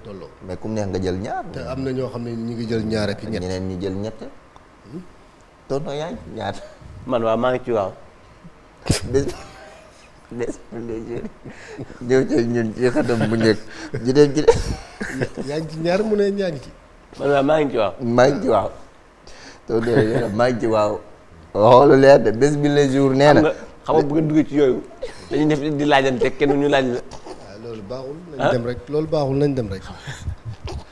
tolloo. mais ku mu neex nga jël ñaar. te am na ñoo xam ne ñu ngi jël ñaar ak ñett. ñeneen ñi jël ñett. tonton yaa ngi ñaar. man waaw maa ngi ci waaw. bés ñëw ci ñun ci xatam bu njëkk ji dem ci. yaa ngi ci ñaar mu ne yaa ngi ci. man waaw maa ngi ci waaw. maa ngi ci waaw. tonton maa ngi ci waaw. xoolu leer de bés bi les jours nee na. xam nga bu nga duggee ci yooyu dañuy def di laajante kenn ñu laaj la. waaw loolu baaxul. nañ dem rek loolu baaxul nañ dem rek.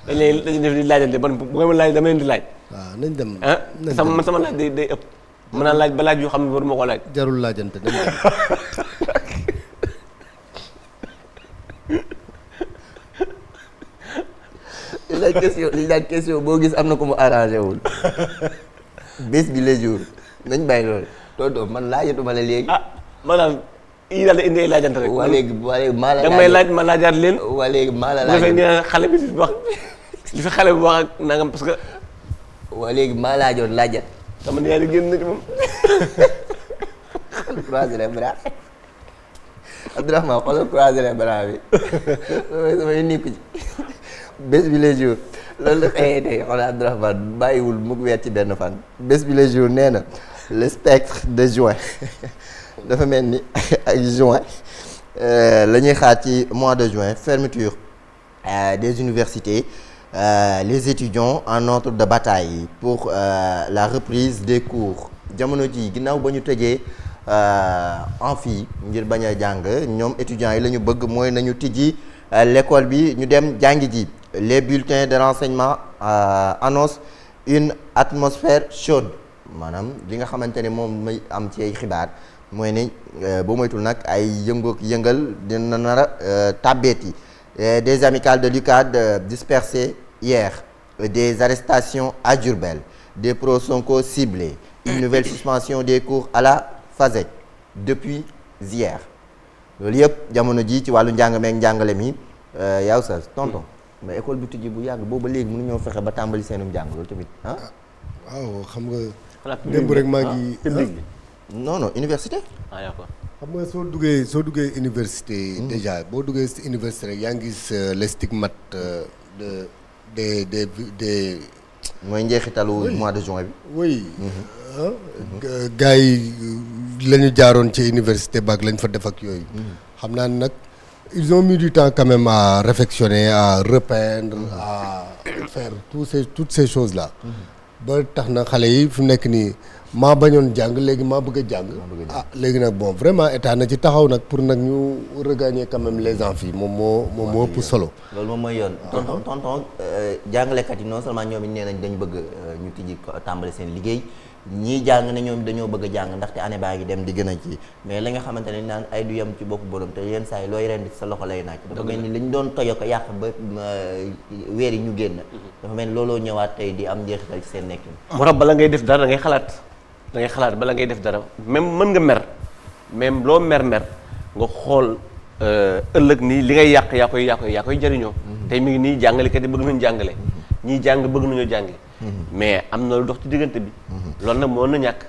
dañuy def di laajante man bu nga ma laaj dama leen di laaj. waaw nañ dem. sama laaj day ëpp. mën naa laaj ba laaj yoo xam ne waruma ko laaj. jarul laajante nañ dem. li laaj question boo gis am na ko mu arrangé wul bés bi les jours nañ bàyyi loolu tonton man laajatuma la léegi. maanaam yii daal di indi ay laajante rek. waa léegi maa la da may laaj ma laajaat leen. waa léegi maa la bu defee ñu xale bi wax li fi xale bi wax ak nangam parce que. waa léegi maa laajoon laajat. sama nijaay di génn na ci moom. croiser les bras Abdourahmane xoolal croiser les bras bi samay nikku ci bés bi les jours loolu la tey xoolal Abdourahmane bàyyiwul mu weer ci benn fan bés bi les jours nee na le spectre de juin dafa mel ni ak juin la ñuy xaar ci mois de juin fermeture des universités les étudiants en ordre de bataille pour la reprise des cours jamono ji ginnaaw ba ñu tëjee amphi ngir bañ a jàng ñoom étudiants yi la ñu bëgg mooy nañu tijji l'école bi ñu dem jàngi ji les bulletins de renseignement annoncent une atmosphère chaude maanaam li nga xamante ne moom may am ci ay xibaar mooy ne boo moytul nag ay yëngal dina nar a tàbbeeti des amicales de l'UCAD dispersées hier des arrestations à Diourbel des pro-Sonko ciblés une nouvelle suspension des cours à la FASEG depuis hier loolu yëpp jamono ji ci wàllu njàng meek njàngale mi yaw sa tonton mais école bi tijji bu yàgg booba léegi mënu ñoo fexe ba tàmbali seenum njàng loolu tamit waaw xam nga démb rek maa ngi public bi non université d'accord xam nga soo duggee université déjà boo duggee si université rek yaa ngi gis les stigmates des mooy njeexitalu mois de juin bi oui gars yi la ñu jaaroon ci université baag lañ fa def ak yooyu xam naa nag ils ont mis du temps quand même à réflexionner à repeindre à faire toutes ces choses là ba tax na xale yi fu nekk nii maa bañoon jàng léegi maa bëgg a jàng léegi nag bon vraiment état na ci taxaw nag pour nag ñu regagner quand même les amphis moom moo ëpp solo loolu moom mooy yoon tonton jàngalekat yi non seulement ñoom it nee nañ dañu bëgg ñu tijji tàmbali seen liggéey ñii jàng ne ñoom dañoo bëgg a jàng ndaxte année baa ngi dem di gën a ci mais la nga xamante ne naan ay du yem ci bopp borom te yenn saa yi looy rendi sa loxo lay naaj dafa mel ni li ñu doon tojo ko yàq ba weer yi ñu génn dafa mel ni looloo ñëwaat tey di am njeexital ci seen nekkin moo tax bala ngay def dara da ngay xalaat bala ngay def dara même mën nga mer même loo mer nga xool ëllëg nii li ngay yàq yaa koy jëriñoo tey mi ngi nii jàngalekat yi bëgg nañu jàngale ñii jàng bëgg nañoo jàngi mais am na lu dox ci diggante bi loolu nag mënoon na ñàkk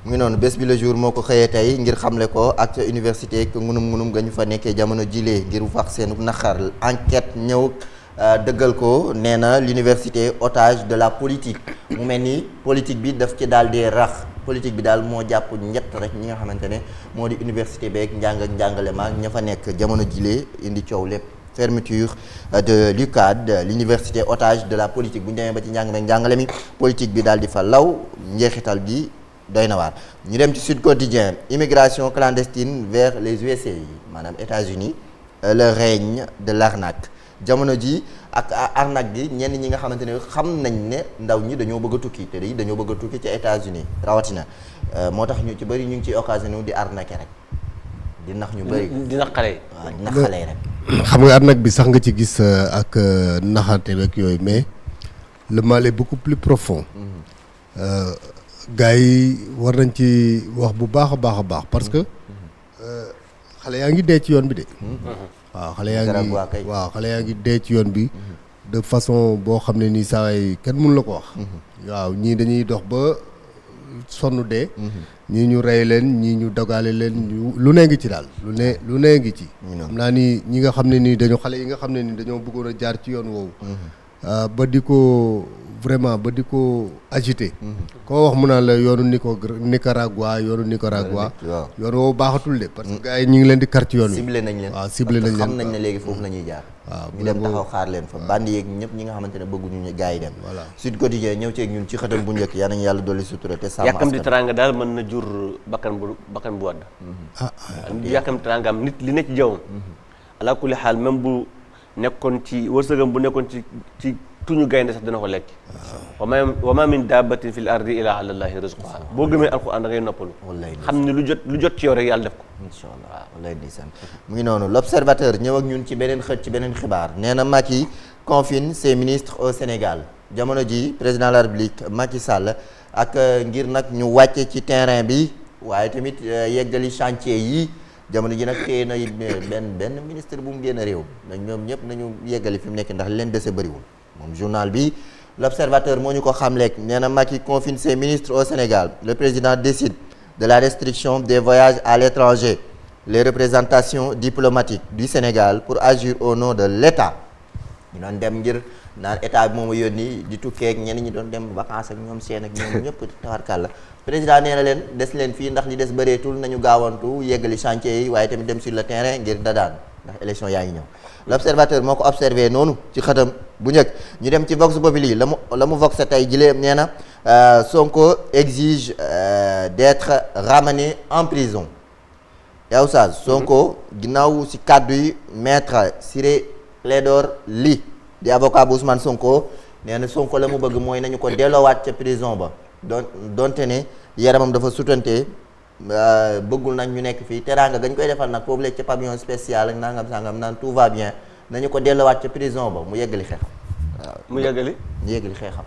mu ngi noonu bés bi le jour moo ko xëyee tey ngir xamle ko ak université que ngunum nga ñu fa nekkee jamono jilee ngir wax seen naqar enquête ñëw dëggal ko nee na l'université otage de la politique mu mel ni politique bi daf ci daal di rax politique bi daal moo jàpp ñett rek ñi nga xamante ne moo di université beeg njàng ak njàngale ma ña fa nekk jamono jilee indi coow lépp fermeture de l'UCAD l'université otage de la politique bu ñu demee ba ci njàng meeg njàngale mi politique bi daal di fa law njeexital bi doy na waar ñu dem ci Sud Quotidien immigration clandestine vers les USA maanaam États-Unis le règne de l'arnaque jamono ji ak arnaque gi ñenn ñi nga xamante ne xam nañ ne ndaw ñi dañoo bëgg a tukki te dañoo bëgg a tukki ci États-Unis rawatina moo tax ñu ci bëri ñu ngi ciy occasionné di arnaquer rek di nax ñu bëri di nax xale yi waaw di nax xale yi rek xam nga arnaque bi sax nga ci gis ak naxante rek yooyu mais le mal est beaucoup plus profond gars yi war nañ ci wax bu baax a baax parce que xale yaa ngi dee ci yoon bi de waaw xale yaa ngi dee ci yoon bi de façon boo xam ne nii saa yi kenn mënu la ko wax waaw ñii dañuy dox ba sonn dee. ñii ñu rey leen ñii ñu dogale leen lu ne ngi ci daal lu ne ngi ci. xam naa ni ñi nga xam ne nii dañoo xale yi nga xam ne nii dañoo bëggoon a jaar ci yoon woowu. ba di ko agité. koo wax mu naan la yoonu Nicaragua yoonu woowu baaxatul de parce que gars yi ñu ngi leen di kar ci yoon wi. ciblé nañ leen waaw ciblé nañ leen xam nañ ne léegi foofu la ñuy jaar. waaw ñu dem taxaw xaar leen fa bandi yeeg ñëpp ñi nga xamante ne bëgguñu ñu gars yi dem. voilà Sud Quotidien ñëw ceeg ñun ci xëtam bu njëkk yal nañu yàlla dolli sutura te sàmm yàkkam di teranga daal mën na jur bakkan bu wadd. yàkkam di teranga am nit li ne ci jawam. ala kulli xaal même bu nekkoon ci wërsëgam bu nekkoon ci tuñu gaynde sax dina ko lekk. wa ma min dabbatin fil ardi illa ala llahi rizquha boo gëmee alquran da ngay noppalu. xam ne lu jot ci yow rek yàlla def ko. incha allah wallaay ndeysaan mu ngi noonu l'observateur ñëw ak ñun ci beneen xët ci beneen xibaar nee na Macky confine ses ministres au Sénégal jamono ji président de la République Macky Sall ak ngir nag ñu wàcce ci terrain bi waaye tamit yeggali chantier yi jamono ji nag téye na benn ministre bu mu génn réew nag ñoom ñëpp nañu yeggali fi mu nekk ndax leen dese bëriwul moom journal bi l'observateur moo ñu ko xamleeg nee na Macky confine ses ministres au Sénégal le président décide de la restriction des voyages à l'étranger les représentations diplomatiques du Sénégal pour agir au nom de l'État ñu doon dem ngir naan état bi moom a yónni di tukkee ak ñenn ñi doon dem vacances ak ñoom seen ak ñoom ñëpp tawarkàlla président nee na leen des leen fii ndax li des bëreetul nañu gaawantu yeggali chantier yi waaye tamit dem sur le terrain ngir dadaan ndax élection yaa ngi ñëw l'observateur moo ko observé noonu ci xëtam bu njëkk ñu dem ci Vox Populi la mu Vox tey jilee nee na Sonko exige d'être ramené en prison yow Oustaz Sonko ginnaaw ci kàddu yi maître Ciré Clédor Ly di avocat bu Ousmane Sonko nee na Sonko la mu bëgg mooy nañu ko delloowaat ca prison ba donte ne yaramam dafa sutante bëggul nañ ñu nekk fii teraanga gañ koy defal nag foofu léegi ca pavillon spécial ak nangam sangam naan tout va bien nañu ko delloowaat ca prison ba mu yeggali xeexam waaw mu yeggali xeexam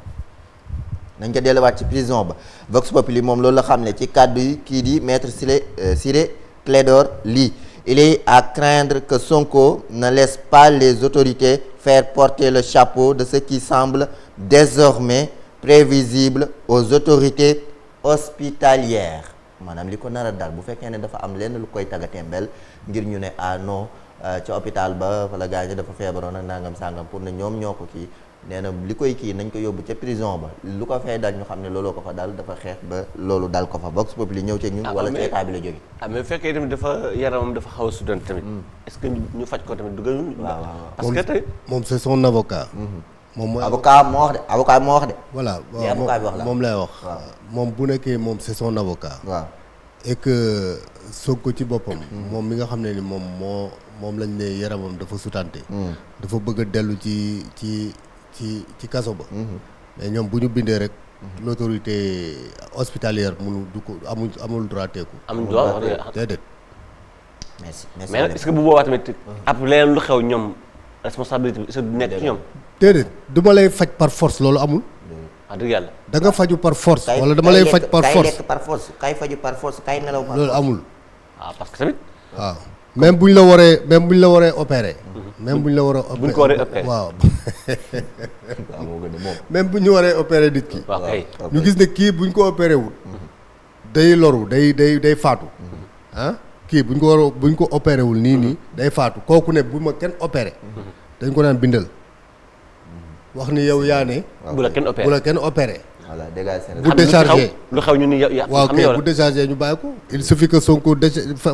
nañ ko delluwaat ci prison ba Vox Populi moom loolu la xam ne ci kàddu yi kii di maître Ciré Clédor Ly il est à craindre que Sonko ne laisse pas les autorités faire porter le chapeau de ce qui semble désormais prévisible aux autorités hospitalières maanaam li ko nar a dal bu fekkee ne dafa am lenn lu koy taggatembel ngir ñu ne non ca hôpital ba wala gars yi dafa feebaroon ak nangam sangam pour ne ñoom ñoo ko kii nee na li koy kii nañ ko yóbbu ca prison ba lu ko fay dal ñu xam ne looloo ko fa dal dafa xeex ba loolu dal ko fa Vox Populi ñëw ci ñun wala ci état bi la jóge mais bu fekkee tamit dafa yaramam dafa xaw a sudan tamit est-ce que ñu faj ko tamit dugal waaw parce que tey moom c'est son avocat moom mooy avocat moo wax de voilà avocat bi wax la moom lay wax moom bu nekkee moom c'est son avocat waaw et que Sonko ci boppam moom mi nga xam ne ni moom lañ ne yaramam dafa sutante dafa bëgg a dellu ci kaso ba mais ñoom bu ñu bindee rek l'autorité hospitalière mënu du ko amul droit teeku amul droit déedéet merci mais est-ce que bu boobaa tamit ab leneen lu xew ñoom responsabilité bi est-ce que du nekk ci ñoom déedéet duma lay faj par force loolu amul dëgg yàlla da nga faju par force wala dama lay faj par force kay lekk par force kay faju par force kay nelaw par force loolu amul parce que tamit waaw même buñ la waree opérer même buñ la waree buñ ko waree opérer waaw moo gën a moom même bu ñu waree opérer nit ki waaw kay ñu gis ne kii buñ ko opéré wul day loru day faatu kii buñ ko opéré wul nii day faatu kooku ne bu ma kenn opéré dañ ko naan bindal wax ni yow yaa ne bu la kenn opéré voilà dégâts bu déchargé lu xew ñu ni waaw kay bu déchargé ñu bàyyi ko il suffit que Sonko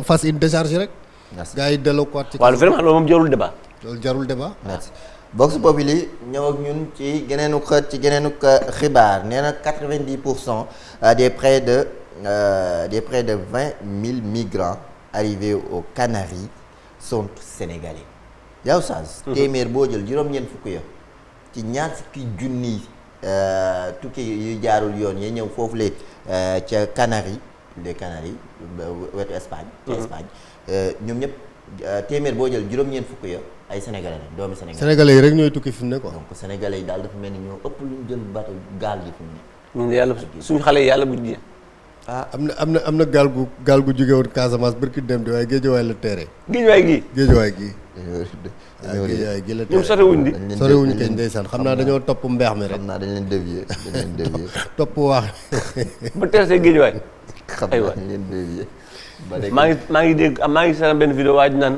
fasse une décharge rek gars yi delloo ko ci waaw vraiment loolu moom jarul débat loolu jarul débat merci Vox Populi ñëw ak ñun ci geneenu xët ci geneenu xibaar nee na 90% des près de 20 000 migrants arrivés aux Canaries sont sénégalais yow Oustaz téeméer boo jël juróom-ñeent fukk ya ci ñaar fukki junni tukki yu jaarul yoon yi ñëw foofu le ca Canaries les Canaries wetu Espagne ca Espagne ñoom ñëpp téeméer boo jël juróom-ñeent fukk ya ay sénégalais lañ doomi sénégalais yi rek ñooy tukki fi mu ne quoi donc sénégalais yi daal dafa mel ni ñoo ëpp lu ñu jël bateau gaal gi fi mu ne ñun yàlla suñu xale yi yàlla bu jiyee am na gaal gu jóge woon Casamance barki dem di waaye Géejawaay la teere. Géejawaay gii. Géejawaay gii. Géejawaay gi la teere ñoom sorewuñ di. sorewuñ kañ ndeysaan xam naa dañoo topp mbeex mi rek. xam naa dañ leen dévier topp waax. ba teer see Géejawaay. xam naa dañ leen dévier. maa ngi dégg maa ngi seetaan benn vidéo waa ji naan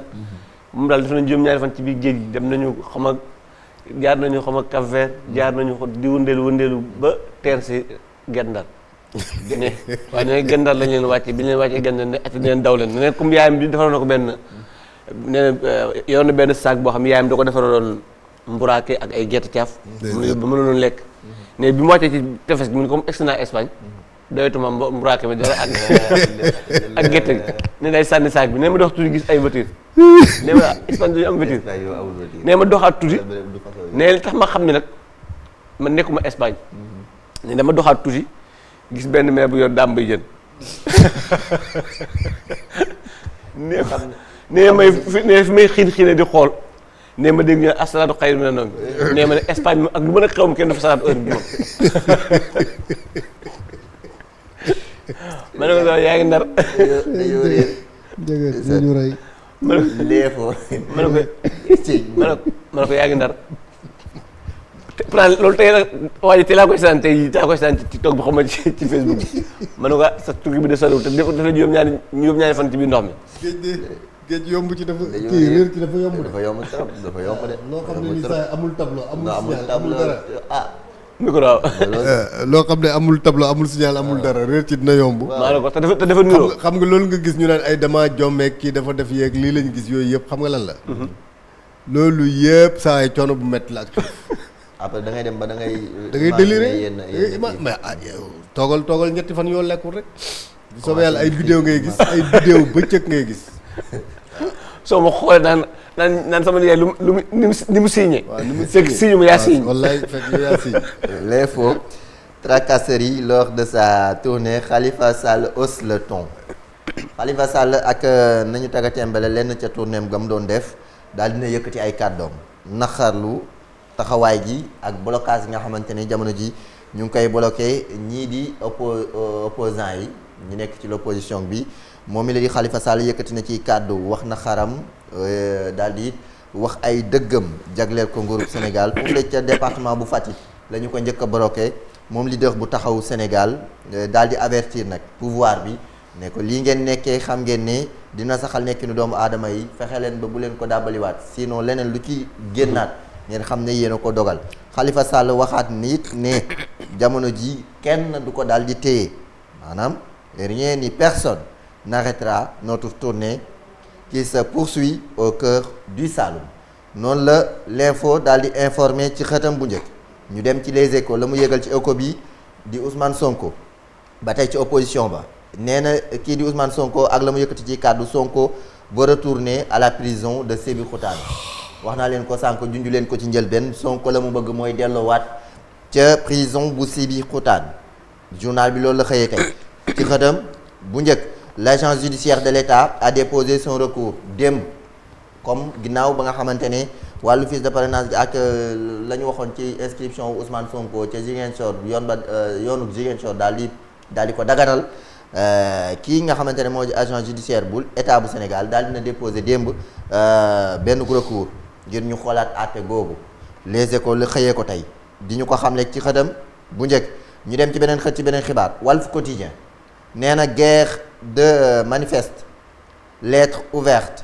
moom daal def nañu juróom-ñaari fan ci biir géej gi dem nañu xam ak jaar nañu xam ak Cap Vert jaar nañu di wëndeelu ba teer si Guet Ndar ne waaye ne Guet Ndar lañ leen wàcce bi ñu leen wàccee Guet Ndar ne ati leen daw leen ne comme yaayam bi defaroon na ko benn ne yoon na benn sac boo xam yaayam da ko defaroon mburaake ak ay gerte caaf ba mënoon lekk ne bi mu wàccee ci tefes gi mu ne comme egsi naa Espagne doyatuma mburaake mi dara ak gerte gi ne day sànni sac bi ne ma dox tuuti gis ay voiture ne ma Espagne duñu am voiture ne ma doxaat tuuti ne li tax ma xam ne nag man nekkuma Espagne ne dama doxaat tuuti gis benn maire bu yor daam bay jën ne fi may xiine di xool ne ma dégg ñu asalaatu xayru mina nawm ne ma ne Espagne ak lu mën a xew ma kenn dafa salaatu heure bi moom ma ne ko sax yaa ngi Ndar dañoo réer dëgg ñu rey léefoo ma ne ko yaa ngi Ndar pourtant loolu tey nag waa ji tey laa koy seetaan tey daa koy seetaan ci TikTok bi xam nga ci Facebook bi ma ne ko sa tukki bi de soriwul te dafa juróom-ñaari fan ci biir ndox mi. géej yomb ci dafa kii réer ci dafa yomb de. dafa yomb trop dafa yomb de. loo xam ne ni saa amul tableau amul signal amul dara micro waaw. loo xam ne amul tableau amul signal amul dara réer ci dina yomb. maa ne ko te dafa niroo. xam nga loolu nga gis ñu naan ay dama jommeeg kii dafa def yeeg lii lañu gis yooyu yëpp xam nga lan la. loolu yëpp saa yi coono bu métti la ak après da ngay dem ba da ngay déliré mais toogal ñetti fan yoo lekkul rek. bu soobee yàlla ay vidéo ngay gis ay vidéo bëccëg ngay gis. soo ma xoolee naan sama yaay ni mu signé. waaw ni mu fekk signé mu yaa signé. wallaay fekk yaa signé. L'info, tracasserie lors de sa tournée Khalifa Sall hausse le ton. Khalifa Sall ak nañu tagga tembale lenn ca tournéem gam doon def daal dina yëkkati ay kàddoom naxarlu taxawaay ji ak blocage yi nga xamante ni jamono ji ñu ngi koy bloqué ñii di opposants yi ñu nekk ci l'opposition bi moom mi la di Khalifa Sall yëkkati na ci kàddu wax na xaram daal di wax ay dëggam jagleel ko nguurub Sénégal foofu ca département bu Fatick la ñu ko njëkk a bloqué moom leader bu taxawu Sénégal daal di avertir nag pouvoir bi ne ko lii ngeen nekkee xam ngeen ne dina saxal nekkinu doomu aadama yi fexe leen ba bu leen ko dàbbaliwaat sinon leneen lu ci génnaat ngeen xam ne yéen a ko dogal Khalifa Sall waxaat nit ne jamono ji kenn du ko daal di téye maanaam rien ni personne n'arrêtera notre tournée qui se poursuit au cœur du Saloum noonu la l'info daal di informé ci xëtam bu njëkk ñu dem ci les échos la mu yëgal ci écho bi di Ousmane Sonko ba tey ci opposition ba nee na kii di Ousmane Sonko ak la mu yëkkati ci kàddu Sonko va retourner à la prison de Sébikotane wax naa leen ko sànq junju leen ko ci njëlbeen Sonko la mu bëgg mooy delloowaat ca prison bu Sébikotane journal bi loolu la xëyee tey ci xëtam bu njëkk l'agence judiciaire de l'État a déposé son recours démb comme ginnaaw ba nga xamante ne wàllu fiche de parrainage ak la ñu waxoon ci inscription Ousmane Sonko ca Ziguinchor yoonu Ziguinchor daal di ko daganal kii nga xamante ne moo di agent judiciaire bu état bu Sénégal daal dina déposé démb benn recours ngir ñu xoolaat àtte googu les écoles la xëyee ko tey di ñu ko xamle ci xëdam bu njëkk ñu dem ci beneen xët ci beneen xibaar Walf Quotidien nee na guerre de manifeste lettre ouverte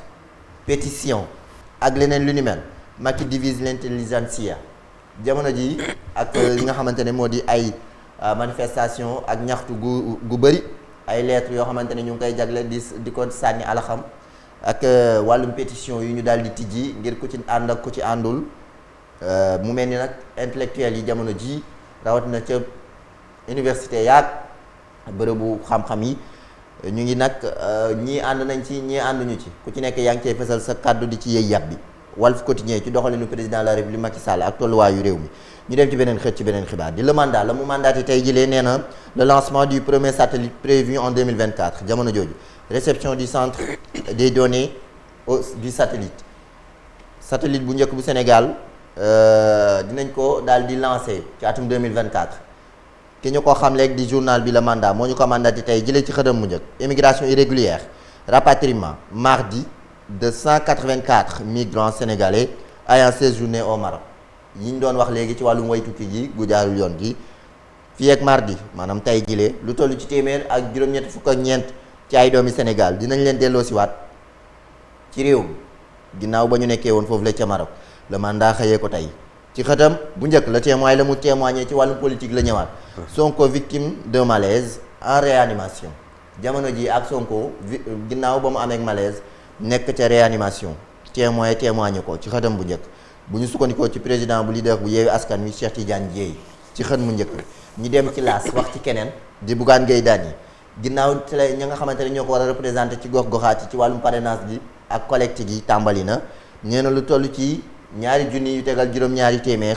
pétition ak leneen lu ni mel Macky divise l'intelligentsia jamono ji ak li nga xamante ne moo di ay manifestation ak ñaxtu gu bëri ay lettres yoo xamante ne ñu ngi koy jagle di ko sànni alaxam ak wàllum pétition yu ñu daal di tijji ngir ku ci ànd ak ku ci àndul mu mel ni nag intellectuels yi jamono ji rawatina ca université yaag bërëbu xam-xam yi ñu ngi nag ñii ànd nañ ci ñii ànduñu ci ku ci nekk yaa ngi cay fësal sa kàddu di ci yëy yàb bi Walf Quotidien ci doxalinu président de la République Macky Sall ak tolluwaayu réew mi ñu dem ci beneen xët ci beneen xibaar di le mandat la mu mandaté tey jilee nee na le lancement du premier satellite prévu en 2024 jamono jooju réception du centre des données du satellite bu njëkk bu Sénégal dinañ ko daal di lancé ci atum 2024 ki ñu ko xam léegi di journal bi Le Mandat moo ñu ko mandati tey jëlee ci xëdam mu njëkk immigration irrégulière rapatriement mardi de 184 migrants sénégalais ayant séjourné au Maroc yi ñu doon wax léegi ci wàllum way tukki gi gu jaarul yoon gi fii ak mardi maanaam tey jilee lu toll ci téeméer ak juróom-ñett fukk ak ñeent ci ay doomi Sénégal dinañ leen delloo si waat ci réew mi ginnaaw ba ñu nekkee woon foofu la ca Maroc Le Mandat xëyee ko tey ci xëtam bu njëkk la témoin la mu témoigné ci wàllum politique la ñëwaat Sonko victime d'un malaise en réanimation jamono ji ak Sonko ginnaaw ba mu amee malaise nekk ca réanimation témoigné ko ci xëtam bu njëkk bu ñu sukkandikoo ci président bu leader bu Yewwi Askan Wi Cheikh Tidiane Dièye ci xët mu njëkk ñi dem ci laas wax ci keneen di Bougane Gueye Dany ginnaaw ci la ña nga xamante ne ñoo ko war a représenté ci gox-goxaat yi ci wàllum parrainage gi ak collecte gi tàmbali na nee na lu toll ci ñaari junni yu tegal juróom-ñaari téeméer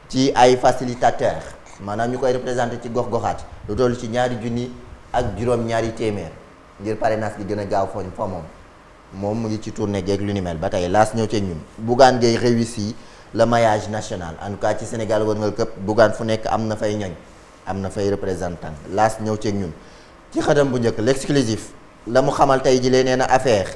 ci ay facilitateur maanaam ñu koy représenté ci gox-goxaat lu toll ci ñaari junni ak juróom-ñaari téeméer ngir parrainage gi gën a gaaw fa moom mu ngi ci tournée geeg lu ni mel ba tey laas ñëw ci ñun Bougane Gueye réussit le maillage national en tout cas ci Sénégal wërngal këpp Bougane fu nekk am na fay ñoñ am na fay représentant laas ñëw ci ñun ci xëtam bu njëkk l'exclusif la mu xamal tey ji lee nee na affaire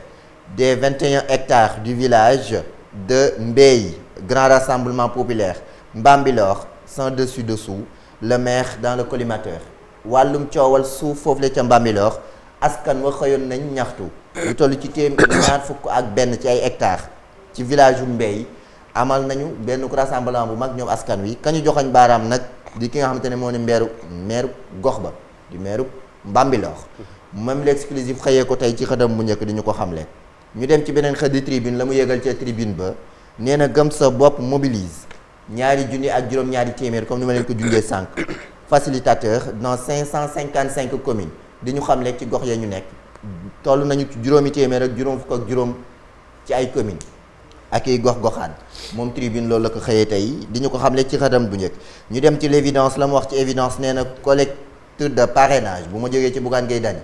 des 21 hectares du village de Mbey grand rassemblement populaire Mbambilor sans dessus dessous le maire dans le collimateur wàllum coowal suuf foofu la ca Mbambilor askan wa xëyoon nañ ñaxtu lu toll ci ñaar fukk ak benn ci ay hectares ci village yu Mbey amal nañu benn rassemblement bu mag ñoom askan wi kañu joxoñ baaraam nag di ki nga xamante ne moo ni meeru gox ba di meeru Mbambilor même l'exclusif xëyee ko tey ci xëdam bu njëkk di ñu ko xamle ñu dem ci beneen xëddi tribune la mu yëgal ca tribune ba nee na gëm sa bopp mobilise ñaari junni ak juróom-ñaari téeméer comme ni ma leen ko junjee sànq facilitateur dans 555 communes di ñu xamle ci gox ya ñu nekk toll nañu ci juróomi téeméer ak juróom fukk ak juróom ci ay communes ak i gox-goxaan moom tribune loolu la ko xëyee tey di ñu ko xamle ci xëdam bu njëkk ñu dem ci l'évidence la mu wax ci évidence nee na collecte de parrainage bu ma jógee ci Bougane Gueye Dany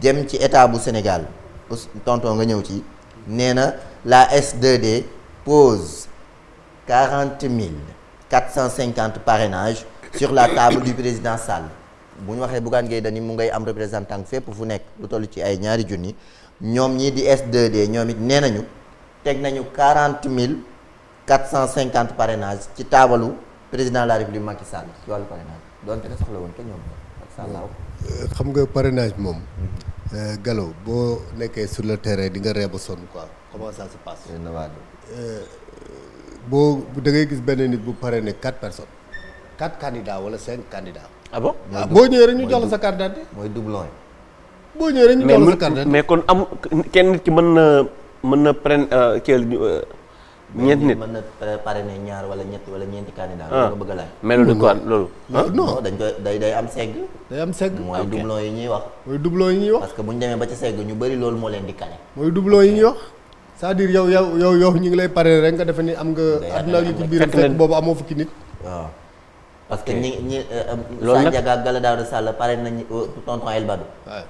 dem ci état bu Sénégal tonton nga ñëw ci nee na la S2D pose 40 450 parrainages sur la table du président Sall bu ñu waxee Bougane Gueye Dany mu ngay am représentant fépp fu nekk lu toll ci ay ñaari junni ñoom ñii di S2D ñoom it nee nañu teg nañu 40 450 parrainages ci taabalu président de la République Macky Sall ci wàllu parrainage donte ne soxla woon ko ñoom xam nga parrainage moom Gallo boo nekkee sur le terrain di nga reeba sonn quoi comment ça se passe boo da ngay gis benn nit bu parrainé 4 personnes 4 candidats wala 5 candidats. ah bon boo ñëwee rek ñu jox la sa carte d'identité. mooy doublon yi. boo ñëwee rek ñu jox la sa carte d'identité mais kon am kenn nit ki mën na prendre ñeent nit mën na parrainer ñaar wala ñett wala ñeenti candidat nga bëgg a laaj. mais loolu quoi loolu. non dañ koy day am segg. day am segg mooy doublon yi ñuy wax. mooy doublon yi ñuy wax. parce que bu ñu demee ba ci segg ñu bëri loolu moo leen di kale. mooy doublon yi ñuy wax c'est-à-dire yow ñu ngi lay parrainer rek nga defe ni am nga. àdduna li ci biir fekk boobu amoo fukki nit. waaw parce que ñi loolu nag Sandiaga ak Gala Daouda Sall parrainé nañu tonton El Badou. waaw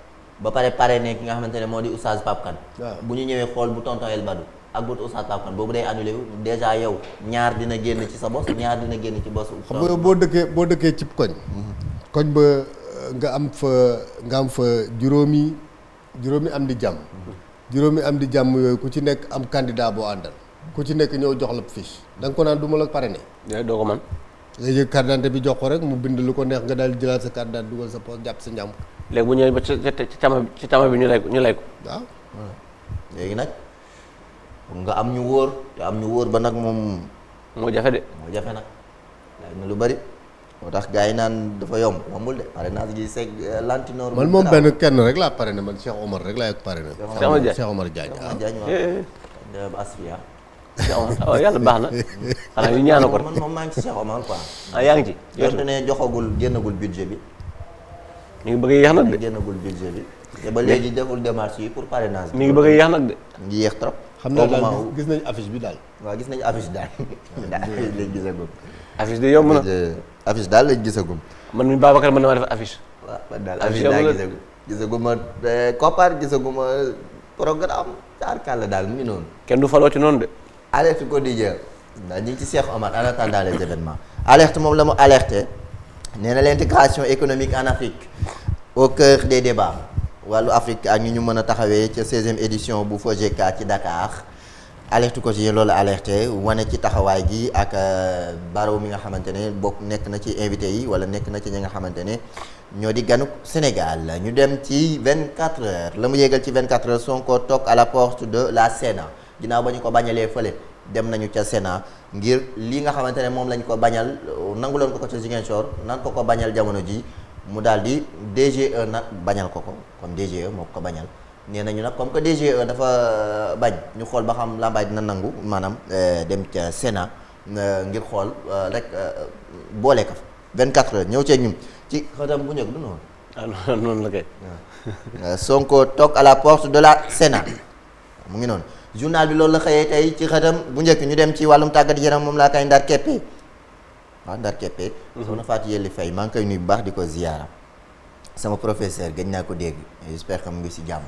ba pare parrainé ki nga xamante ne moo di Oustaz Pape Kane. waaw bu ñu ñëwee xool bu tonton El Badou ak bu Oustaz Pape Kane boobu day annulé wu déjà yow ñaar dina génn ci sa bos ñaar dina génn ci bos. xam nga boo dëkkee cib koñ. koñ ba nga am fa juróomi am di jàmm. juróomi am di jàmm yooyu ku ci nekk am candidat boo àndal. ku ci nekk ñëw jox la fiche da nga ko naan du ma la parrainé. doo ko man nga jël carte d'identité bi jox ko rek mu bind lu ko neex nga daal di jëlaat sa carte d'identité dugal sa poche jàpp sa njàmm. léegi bu ñëwee ba ci tama bi ñu lay ko. waaw. léegi nag nga am ñu wóor te am ñu wóor ba nag moom. moo jafe de. moo jafe nag laaj na lu bari moo tax gars yi naan dafa yomb yombul de parrainage gi seeg lantinoor. man moom benn kenn rek laa parrainé man Cheikh Omar rek laa yegg parrainé. Cheikh Omar Diagne waaw. Asfiya. waaw yàlla baax na xanaa yu ñaana ko man moom maa ngi ci Cheikh Omar quoi. yaa ngi ci. donte ne génnagul budget bi. mi ngi bëgg a yéex nag de. génnagul budget bi. te ba léegi deful démarche yi pour parrainage bi. mi ngi bëgg a yéex nag de. ngi yéex trop. xam naa daal gis nañu affiche bi daal. waaw gis nañu affiche daal. affiche lañ gisagum. affiche de yomb na. affiche daal lañ gisagum. man mi Babacar mën na maa def affiche. waaw man daal affiche daal gisaguma koppar gisaguma programme kàlla daal mu ngi noonu. kenn du faloo ci noonu de. alerte quotidien ndax ñu ngi ci Cheikh Omar en attendant les événements alerte moom la mu alerté nee na l'intégration économique en Afrique au cœur des débats wàllu Afrique ak ñu mën a taxawee ca 16e édition bu FOGECA ci Dakar alerte quotidien loolu alerté wane ci taxawaay gi ak Barrow mi nga xamante ne bokk nekk na ci invité yi wala nekk na ci ñi nga xamante ne ñoo di ganuk Sénégal. ñu dem ci 24 heures la mu yéegal ci 24 heures Sonko toog à la porte de la Sénat ginnaaw ba ñu ko bañalee fële dem nañu ca Sénat ngir li nga xamante ne moom lañ ko bañal nanguloon ko ca Ziguinchor nan ko bañal jamono ji mu daal di DGE nag bañal ko comme DGE moo ko bañal nee nañu nag comme que DGE dafa bañ ñu xool ba xam Lambaye dina nangu maanaam dem ca Sénat ngir xool rek boole ka fa 24 heures ñëw ceeg ñun ci xëtam bu njëkk du noonu. ah noonu la kay. Sonko toog à la porte de la Sénat mu ngi noonu journal bi loolu la xëyee tey ci xëtam bu njëkk ñu dem ci wàllum tàggat yaram moom laa kay ndar keppe waaw ndar keppe. soxna Fatou Yelli Faye maa ngi koy nuyu bu baax di ko ziyaara sama professeur gëj naa ko dégg j'espère que mu ngi si jàmm.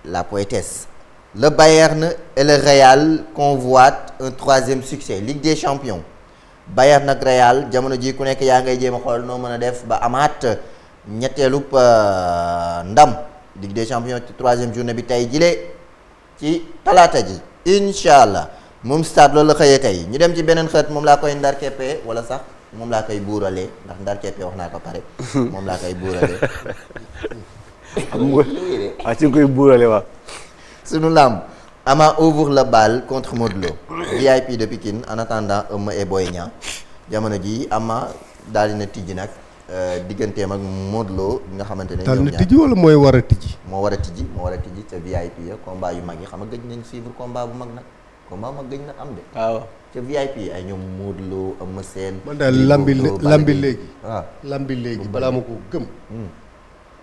La poétesse. Le Bayern et le Real convoitent un 3e succès Ligue des Champions Bayern ak Real jamono ji ku nekk yaa ngay jéem a xool noo mën a def ba amaat ñetteelub ndam Ligue des Champions ci 3e journée bi tey jile ci talaata ji incha allah moom stade loolu la xëyee tey ñu dem ci beneen xët moom laa koy ndar keppee wala sax moom laa koy buuralee ndax ndar keppee wax naa ko pare moom laa koy buuralee. xam nga ci koy buurale waaw. sunu lamb Ama ouvre le bal contre Modou Lo VIP de Pikine en attendant Eumeu et Boy Niang jamono ji Ama daal dina tijji nag digganteem ak Modou Lo nga xamante ne. ñoom ñaar tijji wala mooy war a tijji. moo war a tijji ca VIP ya combat yu mag yi xam nga gëj nañ suivre combat bu mag nag combat mag gëj na am de. waaw ca VIP ay ñoom Modou Lo Eumeu Sène. man daal lambi léegi. waaw lambi léegi balaa ma ko gëm.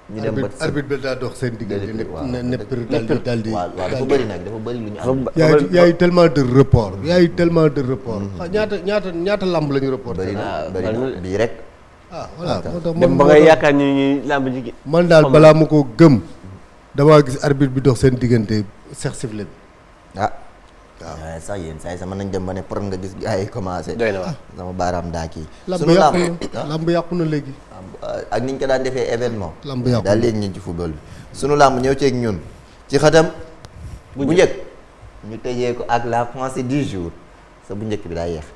ñu dem ba arbitre bi daa dox seen diggante nepp daal di waaw dafa bëri nag dafa bëri lu ñu am. y a eu tellement de report ñaata lamb la ñu reporté. bëri na bii rek. voilà moo tax dem ba ngay yaakaar ni lamb ji. man daal balaa ma ko gëm damaa gis arbitre bi dox seen diggante seex sifle bi. waaw sax yéen saa yi sax mën nañ dem ba ne pour nga gis gars yi commencé. doy na waaw sama baaraam daa kii. lamb yàqu na léegi. ak ni ñu ko daan defee événement. lamb yàqu daal léegi ñu ci football bi. sunu lamb ñëw ceeg ñun ci xatam. bu njëkk ñu tëjee ko ak la pensée du jour sa bu njëkk bi daa yeex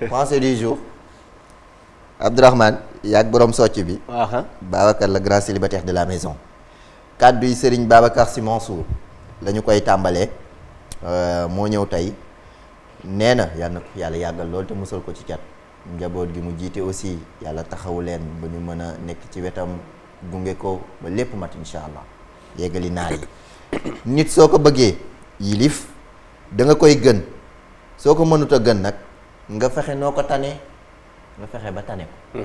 pensée du jour Abdourahmane yaag borom socc bi. Babacar le grand célibataire de la maison. kàddu yi Serigne Babacar Sy Mansour la ñu koy tàmbalee. moo ñëw tey nee na yal na ko yàlla yàggal lool te musal ko ci cat njaboot gi mu jiite aussi yàlla taxawu leen ba ñu mën a nekk ci wetam gunge ko ba lépp mat insha allah yeggali naar yi nit soo ko bëggee yilif da nga koy gën soo ko mënut a gën nag nga fexe noo ko tane nga fexe ba tane ko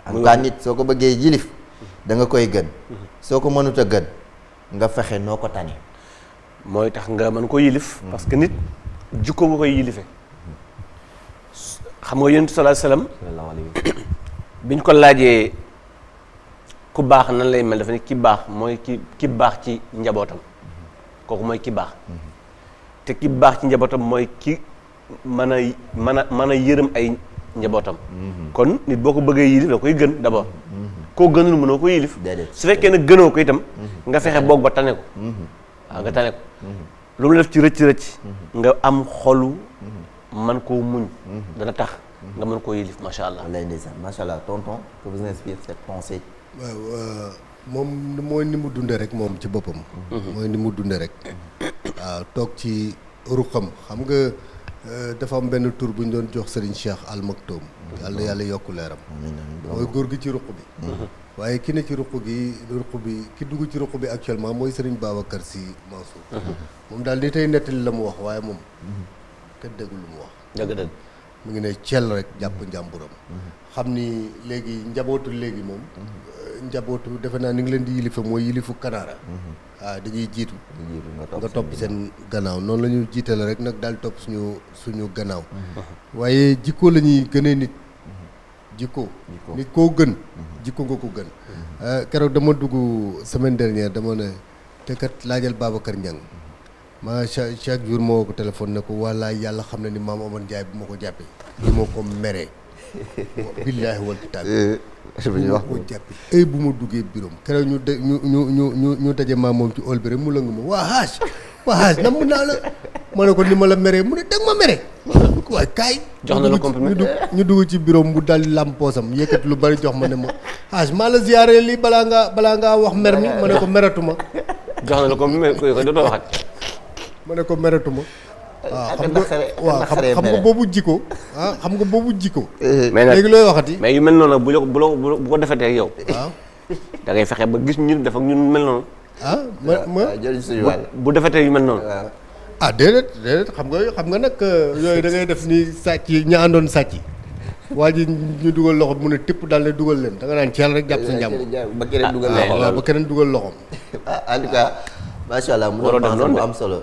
en tout cas nit soo ko bëggee yilif da nga koy gën soo ko mënut a gën nga fexe noo ko tane mooy tax nga mën ko yilif parce que nit jukko nga koy yilife xam nga yonent sallallahu alayhi wasallam biñ ko laajee ku baax nan lay mel dafa ne ki baax mooy ki baax ci njabootam kooku mooy ki baax te ki baax ci njabootam mooy ki mën a yërëm ay njabootam kon nit boo ko bëggee yilif da koy gën d'abord koo gënul mënoo ko yilif su fekkee ne gënoo ko itam nga fexe boog ba tane ko waaw nga tane ko lu mu def ci rëcc nga am xolu man koo muñ dana tax nga mën koo yilif macha allah. lay ndeysaan macha allah tonton que vous inspire cette pensée. waaw moom mooy ni mu dundee rek moom ci boppam. mooy ni mu dundee rek. waaw toog ci ruqam xam nga dafa am benn tur bu ñu doon jox Serigne Cheikh Al Maktoum. yàlla yokku leeram. mooy góor gi ci ruq bi. waaye ki ne ci ruq bi ki dugg ci ruq bi actuellement mooy Serigne Babacar Sy Mansour. moom daal di tey nettali la mu wax waaye moom. kenn déggu lu mu wax. dëgg-dëgg. mu ngi ne cell rek jàpp njàmburam. xam ni léegi njabootu léegi moom. njabootu defe naa ni ngi leen di yilifa mooy yilifu kanaara. waaw dañuy jiitu. nga topp seen gannaaw noonu la ñu jiitale rek nag daal topp suñu gannaaw. waaye jikko la ñuy gënee nit. jikko nit koo gën. jikko nga ko gën. keroog dama dugg semaine dernière dama ne te kat laajal Babacar Niang. chaque jour moo ko téléphone ne ko walla yàlla xam na ni maam Omar Ndiaye bu ma ko jàppee li ma ko meree billaahi wal kitaab bu ñu wax ko jàppi ay bu ma duggee bureau keroog ñu daje maa moom ci ol bi rek mu lëng ma waa haaj nam naa la ma ne ko ni ma la meree mu ne danga ma mere waaye kaay jox na la comprimé ñu dugg ci bureau mu dal lam poosam yëkkati lu bari jox ma ne ma haaj maa la ziyaare lii balaa ngaa wax mer mi ma ne ko meratuma jox na la comprimé ko dootoo waxat ma ne ko meratuma waaw xam nga boobu jikko xam nga boobu jikko mais nag léegi looy waxati mais yu mel noonu nag bu ko defetee ak yow waaw da ngay fexe ba gis ñun def ak ñun mel noonu jël suñu wàll bu defetee yu mel noonu déedéet xam nga nag yooyu da ngay def ni sàcc yi ña àndoon sàcc yi waa ji ñu dugal loxo mu ne tipp daal ne dugal leen da nga naan ceel rek jàpp sa njàmm ba keneen dugal loxo waaw ba keneen dugal loxom en tout cas macha allah mu doon pensé bu am solo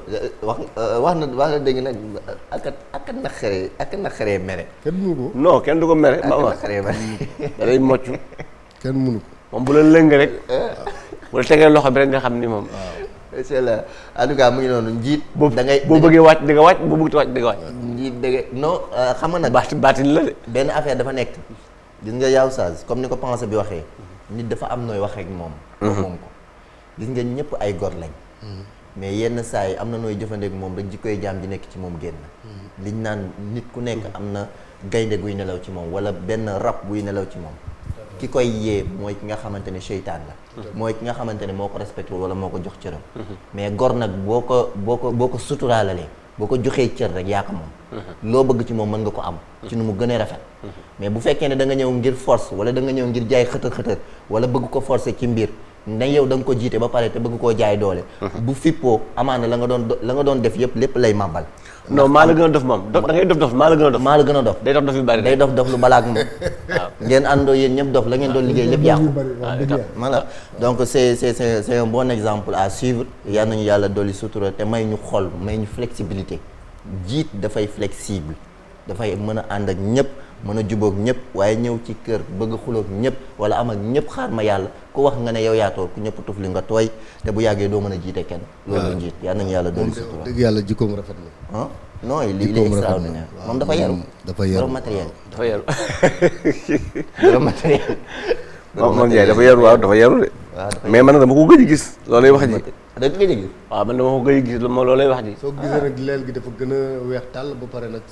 wax na dégg nag ak naqaree mere. kenn mënu ko. non kenn du ko mere. ak naqaree mere. da lay mocc. kenn mënu ko. moom bu la lëng rek. bu la tegee loxo bi rek nga xam ni moom. waaw macha allah en tout cas mu ngi noonu njiit. da ngay boo bëggee wàcc di nga wàcc boo bëggee wàcc di nga wàcc. njiit da ngay non xam nga nag. baatin la de. benn affaire dafa nekk. gis nga yaw Saaz comme ni ko pensé bi waxee. nit dafa am nooy waxee ak moom. moom ko gis nga ñëpp ay gor lañ. mais yenn saa yi am na nooy jëfandeek moom rek jikkoy jaam ji nekk ci moom génn. liñ naan nit ku nekk am na gaynde guy nelaw ci moom wala benn rab buy nelaw ci moom. ki koy yee mooy ki nga xamante ne seytaan la. mooy ki nga xamante ne moo ko respecté wala moo ko jox cëram. mais gor nag boo ko suturaalalee boo ko joxee cër rek yaa ko moom. loo bëgg ci moom mën nga ko am. ci nu mu gënee rafet. mais bu fekkee ne da nga ñëw ngir force wala da nga ñëw ngir jaay xëtër wala bëgg ko forcer ci mbir. ndax yow da nga ko jiite ba pare te bëgg koo jaay doole. bu fippoo amaana la nga doon def yëpp lépp lay màbbal. non maa la gën a dof moom da ngay dof maa la gën a dof. maa la gën a dof day dof yu bari day dof lu balaak moom. waaw ngeen àndoo yéen ñëpp dof la ngeen doon liggéey lépp yàqu. voilà donc c'est un bon exemple à suivre. yal nañu yàlla dolli sutura te may ñu xol may ñu flexibilité jiit dafay flexible dafay mën a ànd ak ñëpp. mën a jubóog ñëpp waaye ñëw ci kër bëgg xuloog ñëpp wala am ak ñëpp xaar ma yàlla ku wax nga ne yow yaa toog ku ñëpp tuf li nga tooy te bu yàggee doo mën a jiite kenn. loolu njiit yal nañu yàlla doon sutura. dëgg yàlla jikkoom rafet na. ah non il est extraordinaire moom dafa yaru. dafa yaru borom matériel. dafa yaru. borom matériel. moom Ndiaye dafa yaru waaw dafa yaru de. mais man dama ko gëj a gis. loolay wax ji. da nga gëj a gis. waaw man dama ko gëj a gis loolay wax ji. soo gisee nag leel gi dafa gën a weex tàll ba pare nag.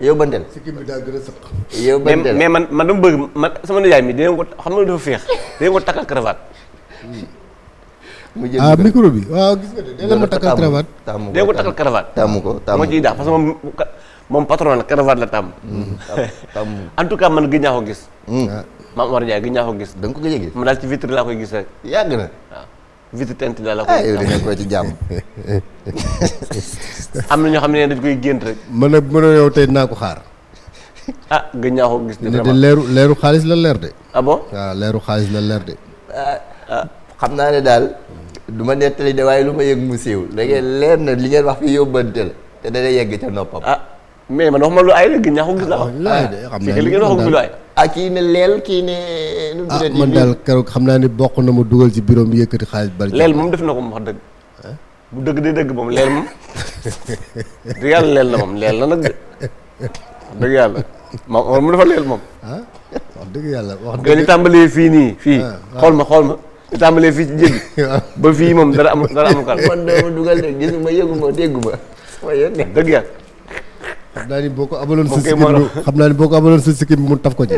yóbbanteel sikkim bi daa gën a sëq. yóbbanteel mais man dama bëgg man sama nijaay mi dinañ ko xam nga dafa féex dinañ ko takkal cravate. mu jël micro bi waaw gis nga de dina ma takkal cravate. dinañ ko takkal cravate. tàmm ko tàmm moo ciy daax parce que moom patron la cravate la tàmm. en tout cas man gëj naa ko gis. Mame Omar Ndiaye gëj naa ko gis. da nga ko gëj a gis. man daal ci vitre laa koy gis rek. yàgg na waaw vitre teinte la koy yow di ko ci jàmm. am na ñoo xam ne dañ koy gént rek. man nag mën na yow tey naa ko xaar. gëj naa ko gis. ne de leeru xaalis la leer de. ah bon waaw leeru xaalis la leer de. xam naa ne daal du ma nettali de waaye lu ma yëg mu siiw da ngeen leer na li ngeen wax fi yóbbante la te dana yegg ca noppam. mais man waxuma lu ay rek gëj naa ko gis la wax. xam naa li ngeen wax ko lu ay. kii ne leel kii ne. man daal keroog xam naa ne bokk na ma dugal ci bureau bi yëkkati xaalis bari. leel moom def na ko mu wax dëgg. bu dëgg de dëgg moom leel moom dëgg yàlla leel na moom leel na nag de dëgg yàlla moom mu dafa leel moom. wax dëgg yàlla wax nga ñu tàmbalee fii nii fii. xool ma ñu tàmbalee fii ci jéggi. ba fii moom dara amul kal. man dama dugal de gisuma yëguma dégguma sama yoon ne dëgg yàlla. xam naa ni boo ko abaloon sa sikkim bi xam naa ni boo ko abaloon sa sikkim bi mu taf ko ci.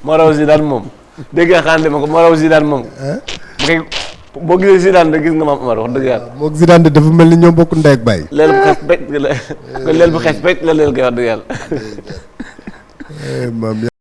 moo raw si daan moom dégg nga xaante ma ko moo raw si daan moom. boo gisee Zidane da gis nga Mame Omar wax dëgg yàlla. moo Zidane de dafa mel ni ñoo bokk ndey ak baay. leel bu xees pecc la leel bu xees pecc la leel koy wax dëgg yàlla.